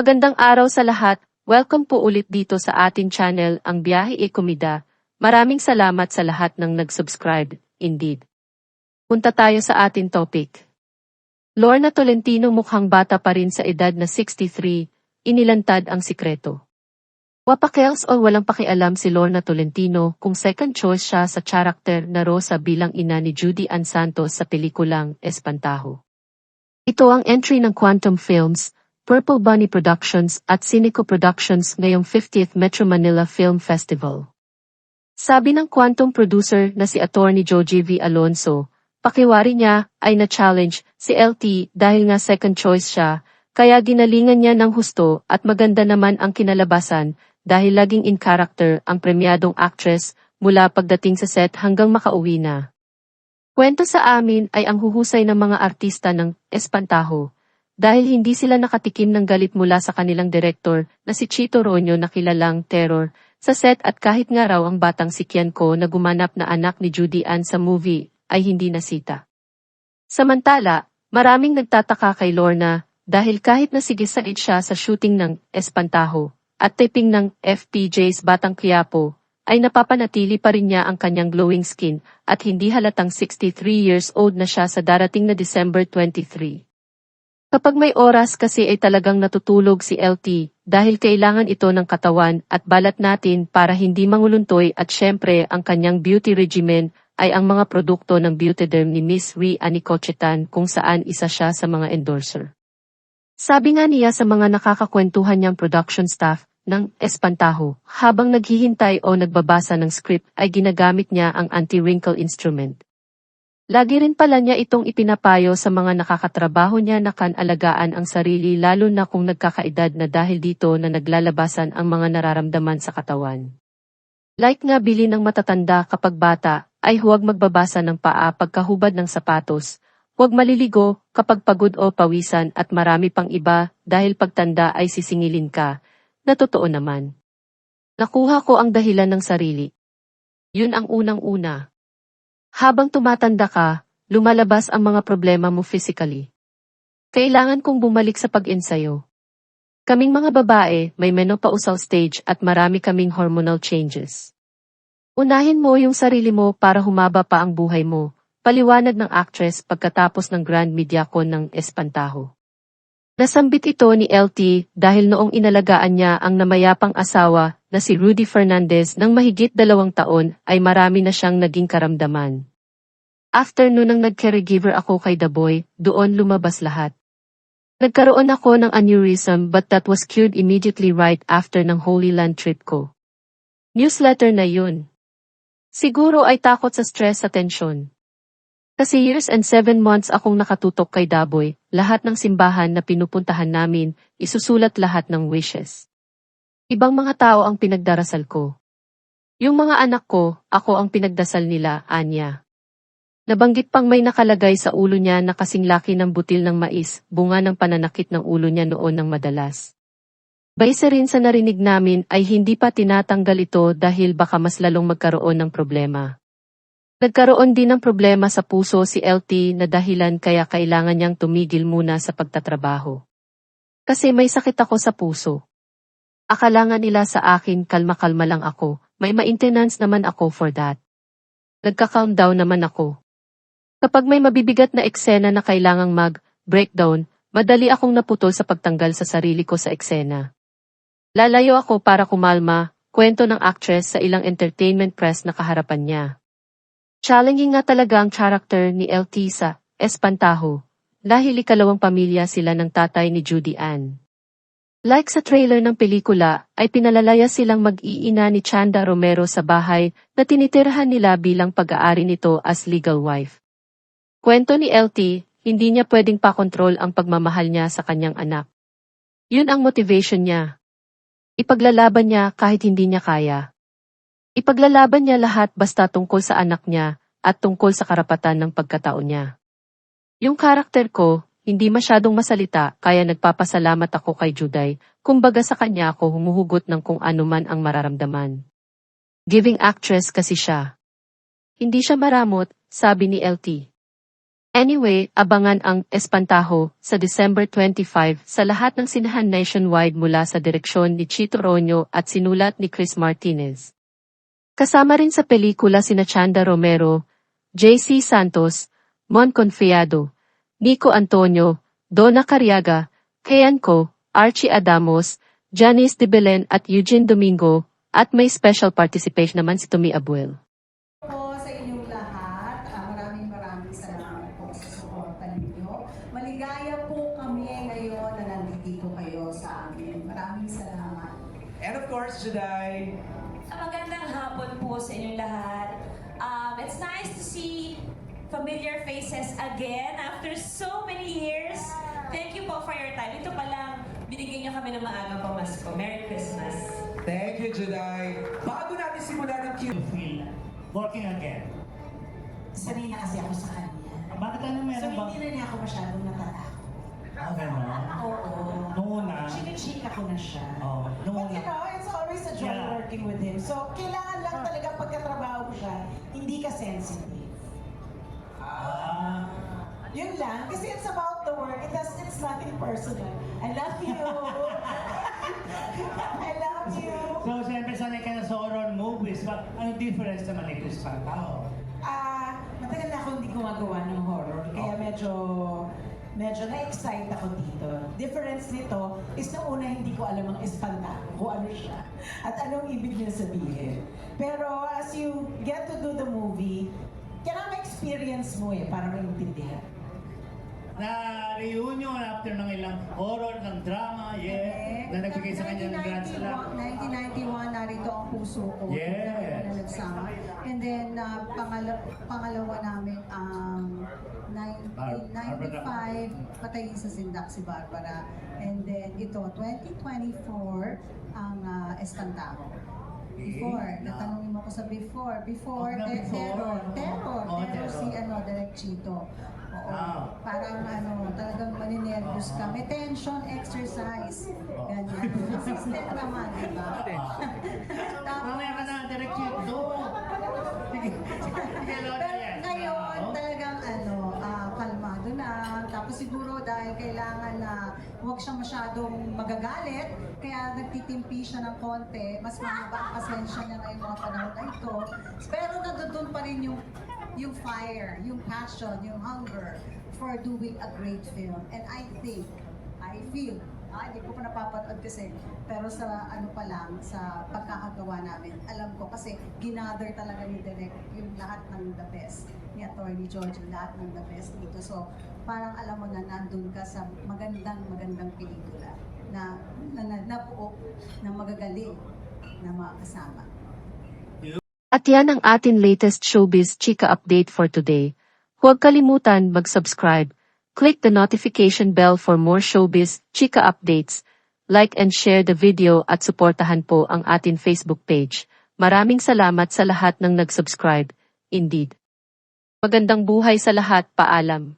Magandang araw sa lahat. Welcome po ulit dito sa ating channel, Ang Biyahe e Komida. Maraming salamat sa lahat ng nag-subscribe. Indeed. Punta tayo sa ating topic. Lorna Tolentino mukhang bata pa rin sa edad na 63, inilantad ang sikreto. Wapakels o walang pakialam si Lorna Tolentino kung second choice siya sa character na Rosa bilang ina ni Judy Ann Santos sa pelikulang Espantajo. Ito ang entry ng Quantum Films, Purple Bunny Productions at Cineco Productions ngayong 50th Metro Manila Film Festival. Sabi ng Quantum producer na si Attorney Joji V. Alonso, pakiwari niya ay na-challenge si LT dahil nga second choice siya, kaya ginalingan niya ng husto at maganda naman ang kinalabasan dahil laging in character ang premyadong actress mula pagdating sa set hanggang makauwi na. Kwento sa amin ay ang huhusay ng mga artista ng Espantajo. Dahil hindi sila nakatikim ng galit mula sa kanilang direktor na si Chito Roño na kilalang terror sa set at kahit nga raw ang batang si Kianco na gumanap na anak ni Judy Ann sa movie ay hindi nasita. Samantala, maraming nagtataka kay Lorna dahil kahit nasigisaid siya sa shooting ng Espantajo at taping ng FPJ's Batang Quiapo, ay napapanatili pa rin niya ang kanyang glowing skin at hindi halatang 63 years old na siya sa darating na December 23. Kapag may oras kasi ay talagang natutulog si LT dahil kailangan ito ng katawan at balat natin para hindi manguluntoy at syempre ang kanyang beauty regimen ay ang mga produkto ng Beautyderm ni Miss Rhea Anicochetan kung saan isa siya sa mga endorser. Sabi nga niya sa mga nakakakwentuhan niyang production staff ng Espantajo, habang naghihintay o nagbabasa ng script ay ginagamit niya ang anti-wrinkle instrument. Lagi rin pala niya itong ipinapayo sa mga nakakatrabaho niya na kan-alagaan ang sarili lalo na kung nagkakaedad na dahil dito na naglalabasan ang mga nararamdaman sa katawan. Like nga bili ng matatanda kapag bata, ay huwag magbabasa ng paa pagkahubad ng sapatos, huwag maliligo kapag pagod o pawisan at marami pang iba dahil pagtanda ay sisingilin ka, na totoo naman. Nakuha ko ang dahilan ng sarili. Yun ang unang-una. Habang tumatanda ka, lumalabas ang mga problema mo physically. Kailangan kong bumalik sa pag-ensayo. Kaming mga babae, may menopausal stage at marami kaming hormonal changes. Unahin mo yung sarili mo para humaba pa ang buhay mo, paliwanag ng actress pagkatapos ng Grand Mediacon ng Espantajo. Nasambit ito ni LT dahil noong inalagaan niya ang namayapang asawa na si Rudy Fernandez ng mahigit 2 taon ay marami na siyang naging karamdaman. After nun nang nag-caregiver ako kay The Boy, doon lumabas lahat. Nagkaroon ako ng aneurysm but that was cured immediately right after ng Holy Land trip ko. Newsletter na yun. Siguro ay takot sa stress sa tensyon. Kasi years and 7 months akong nakatutok kay Daboy, lahat ng simbahan na pinupuntahan namin, isusulat lahat ng wishes. Ibang mga tao ang pinagdarasal ko. Yung mga anak ko, ako ang pinagdasal nila, anya. Nabanggit pang may nakalagay sa ulo niya na kasing laki ng butil ng mais, bunga ng pananakit ng ulo niya noon ng madalas. Bayse rin sa narinig namin ay hindi pa tinatanggal ito dahil baka mas lalong magkaroon ng problema. Nagkaroon din ng problema sa puso si LT na dahilan kaya kailangan niyang tumigil muna sa pagtatrabaho. Kasi may sakit ako sa puso. Akala nga nila sa akin kalma-kalma lang ako, may maintenance naman ako for that. Nagka-calm down naman ako. Kapag may mabibigat na eksena na kailangang mag-breakdown, madali akong naputol sa pagtanggal sa sarili ko sa eksena. Lalayo ako para kumalma, kwento ng actress sa ilang entertainment press na kaharapan niya. Challenging nga talaga ang character ni LT sa Espantajo, dahil ikalawang pamilya sila ng tatay ni Judy Ann. Like sa trailer ng pelikula, ay pinalalaya silang mag-iina ni Chanda Romero sa bahay na tinitirhan nila bilang pag-aari nito as legal wife. Kwento ni LT, hindi niya pwedeng pakontrol ang pagmamahal niya sa kanyang anak. Yun ang motivation niya. Ipaglalaban niya kahit hindi niya kaya. Ipaglalaban niya lahat basta tungkol sa anak niya at tungkol sa karapatan ng pagkatao niya. Yung karakter ko, hindi masyadong masalita kaya nagpapasalamat ako kay Juday, kumbaga sa kanya ako humuhugot ng kung ano man ang mararamdaman. Giving actress kasi siya. Hindi siya maramot, sabi ni LT. Anyway, abangan ang Espantaho sa December 25 sa lahat ng sinahan nationwide mula sa direksyon ni Chito Roño at sinulat ni Chris Martinez. Kasama rin sa pelikula sina Chanda Romero, JC Santos, Mon Confiado, Nico Antonio, Donna Cariaga, Kayan Ko, Archie Adamos, Janice de Belen at Eugene Domingo, at may special participation naman si Tommy Abuel. Po sa inyong lahat, maraming salamat po sa suporta ninyo. Maligaya po kami ngayon na nandito kayo sa amin. Maraming salamat. And of course, Juday. Magandang hapon po sa inyong lahat. It's nice to see familiar faces again after so many years. Thank you po for your time. Ito pa lang, binigyan niyo kami ng maagang pamasko. Merry Christmas. Thank you, Juday. Bago natin simulan ng Q. Feel working again. Sanay na kasi ako sa kanya. Bakit ano So meron ba? hindi na niya ako masyadong natatakot. Gano'n? Oo. Nung una, Chinichika ko na siya. nung But you una, know, it's always a joy Yeah. working with him. So, kailangan lang talaga pagkatrabaho ko siya, hindi ka sensitive. Yun lang. Kasi it's about the work. It's nothing personal. I love you. I love you. so siyempre sanay ka na sa horror movies, but ano difference naman ni Chris Pantao? Matagal na ako hindi gumagawa ng horror. Kaya medyo na-excite ako dito. Difference nito is na una hindi ko alam ang espantaho, kung ano siya, at anong ibig niya sabihin. Pero as you get to do the movie, kailangan ma-experience mo para maintindihan. Na reunion after ng ilang horror, ng drama, na nagbigay sa kanya ng grand slam. 1991, narito ang puso ko. Yes. Na nagsama. And then, pangalawa namin, 1995, patayin sa sindak si Barbara. And then, ito, 2024, ang Espantaho. Before, natanongin mo ko sa before. Before, terror si Direk Chito. Oo. Parang talagang maninervous ka. May tension exercise. Ganyan. System naman, di ba? Mamaya ka na, direct you. Sige, Pero ngayon, talagang kalmado na. Tapos siguro dahil kailangan na huwag siya masyadong magagalit, kaya nagtitimpi siya ng konti, mas mahaba ang pasensya niya ngayong mga panahon na ito. Pero nandoon pa rin yung fire, yung passion, yung hunger for doing a great film. And I feel, hindi ko pa napapanood kasi, pero sa pa lang, sa pagkakagawa namin, alam ko kasi ginather talaga ni Direk yung lahat ng the best, ni Atty. George, yung lahat ng the best dito. So, parang alam mo na nandun ka sa magandang pelikula na nabuo, na magagaling na mga kasama. At yan ang ating latest showbiz chika update for today. Huwag kalimutan mag-subscribe, click the notification bell for more showbiz chika updates, like and share the video at suportahan po ang ating Facebook page. Maraming salamat sa lahat ng nag-subscribe. Indeed. Magandang buhay sa lahat, paalam.